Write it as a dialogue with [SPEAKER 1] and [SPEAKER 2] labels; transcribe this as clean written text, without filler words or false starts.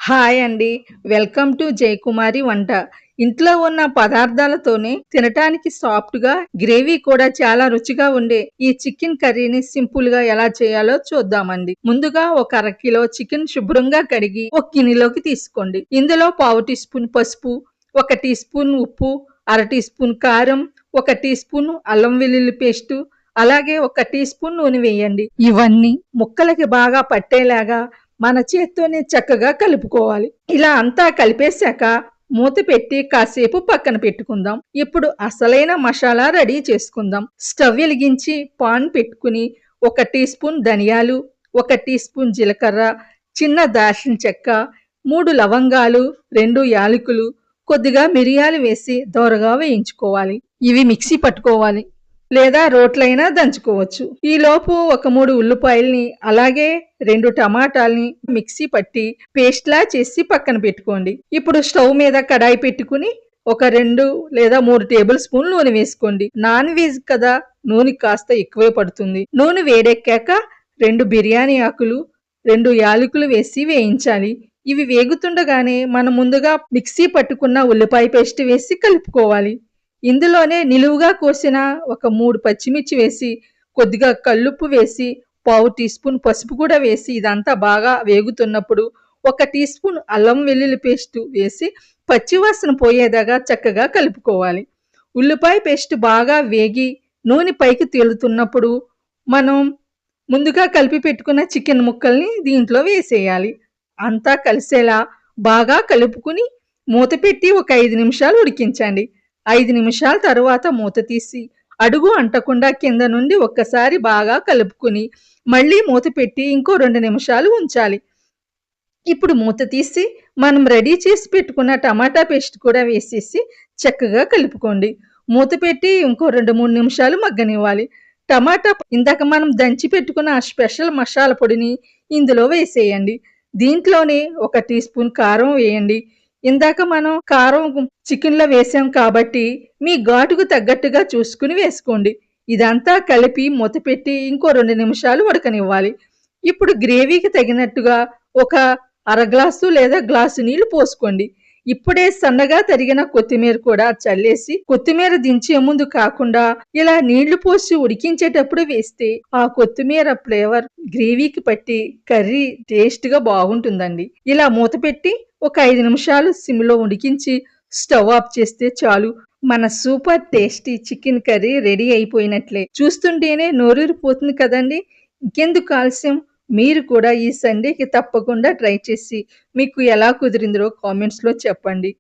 [SPEAKER 1] Hi అండి. Welcome to Jayakumari వంట. ఇంట్లో ఉన్న పదార్థాలతోనే తినటానికి సాఫ్ట్‌గా, గ్రేవీ కూడా చాలా రుచిగా ఉండే ఈ చికెన్ కర్రీని సింపుల్‌గా ఎలా చేయాలో చూద్దామండి. ముందుగా ఒక అరకిలో చికెన్ శుభ్రంగా కడిగి ఒక గిన్నెలోకి తీసుకోండి. ఇందులో పావు టీ స్పూన్ పసుపు, ఒక టీ స్పూన్ ఉప్పు, అర టీ స్పూన్ కారం, ఒక టీ స్పూన్ అల్లం వెల్లుల్లి పేస్టు, అలాగే ఒక టీ స్పూన్ నూనె వేయండి. ఇవన్నీ ముక్కలకి బాగా పట్టేలాగా మన చేత్తోనే చక్కగా కలుపుకోవాలి. ఇలా అంతా కలిపేశాక మూత పెట్టి కాసేపు పక్కన పెట్టుకుందాం. ఇప్పుడు అసలైన మసాలా రెడీ చేసుకుందాం. స్టవ్ వెలిగించి పాన్ పెట్టుకుని ఒక టీ స్పూన్ ధనియాలు, ఒక టీ స్పూన్ జీలకర్ర, చిన్న దాల్చిన చెక్క, 3 లవంగాలు, 2 యాలకులు, కొద్దిగా మిరియాలు వేసి దోరగా వేయించుకోవాలి. ఇవి మిక్సీ పట్టుకోవాలి లేదా రోట్లైనా దంచుకోవచ్చు. ఈలోపు ఒక 3 ఉల్లిపాయల్ని అలాగే 2 టమాటాల్ని మిక్సీ పట్టి పేస్ట్ లా చేసి పక్కన పెట్టుకోండి. ఇప్పుడు స్టవ్ మీద కడాయి పెట్టుకుని ఒక 2 లేదా 3 టేబుల్ స్పూన్లు నూనె వేసుకోండి. నాన్ వెజ్ కదా, నూనె కాస్త ఎక్కువే పడుతుంది. నూనె వేడెక్కాక 2 బిర్యానీ ఆకులు, 2 యాలకులు వేసి వేయించాలి. ఇవి వేగుతుండగానే మనం ముందుగా మిక్సీ పట్టుకున్న ఉల్లిపాయ పేస్ట్ వేసి కలుపుకోవాలి. ఇందులోనే నిలువుగా కోసిన ఒక 3 పచ్చిమిర్చి వేసి కొద్దిగా కల్లుప్పు వేసి పావు టీ స్పూన్ పసుపు కూడా వేసి ఇదంతా బాగా వేగుతున్నప్పుడు ఒక టీ స్పూన్ అల్లం వెల్లుల్లి పేస్ట్ వేసి పచ్చివాసన పోయేదాకా చక్కగా కలుపుకోవాలి. ఉల్లిపాయ పేస్ట్ బాగా వేగి నూనె పైకి తేలుతున్నప్పుడు మనం ముందుగా కలిపి పెట్టుకున్న చికెన్ ముక్కల్ని దీంట్లో వేసేయాలి. అంతా కలిసేలా బాగా కలుపుకుని మూత పెట్టి ఒక 5 నిమిషాలు ఉడికించండి. 5 నిమిషాల తరువాత మూత తీసి అడుగు అంటకుండా కింద నుండి ఒక్కసారి బాగా కలుపుకుని మళ్ళీ మూత పెట్టి ఇంకో 2 నిమిషాలు ఉంచాలి. ఇప్పుడు మూత తీసి మనం రెడీ చేసి పెట్టుకున్న టమాటా పేస్ట్ కూడా వేసేసి చక్కగా కలుపుకోండి. మూత పెట్టి ఇంకో 2-3 నిమిషాలు మగ్గనివ్వాలి. టమాటా ఇందాక మనం దంచి పెట్టుకున్న ఆ స్పెషల్ మసాలా పొడిని ఇందులో వేసేయండి. దీంట్లోనే ఒక టీ స్పూన్ కారం వేయండి. ఇందాక మనం కారం చికెన్లో వేసాం కాబట్టి మీ ఘాటుకు తగ్గట్టుగా చూసుకుని వేసుకోండి. ఇదంతా కలిపి మూత పెట్టి ఇంకో 2 నిమిషాలు ఉడకనివ్వాలి. ఇప్పుడు గ్రేవీకి తగినట్టుగా ఒక అర గ్లాసు లేదా గ్లాసు నీళ్లు పోసుకోండి. ఇప్పుడే సన్నగా తరిగిన కొత్తిమీర కూడా చల్లేసి కొత్తిమీర దించే ముందు కాకుండా ఇలా నీళ్లు పోసి ఉడికించేటప్పుడు వేస్తే ఆ కొత్తిమీర ఫ్లేవర్ గ్రేవీకి పట్టి కర్రీ టేస్ట్ గా బాగుంటుందండి. ఇలా మూత పెట్టి ఒక 5 నిమిషాలు సిమ్లో ఉడికించి స్టవ్ ఆఫ్ చేస్తే చాలు. మన super tasty chicken curry ready అయిపోయినట్లే. చూస్తుంటేనే నోరూరిపోతుంది కదండి. ఇంకెందుకు ఆలస్యం, మీరు కూడా ఈ సండేకి తప్పకుండా ట్రై చేసి మీకు ఎలా కుదిరిందో కామెంట్స్లో చెప్పండి.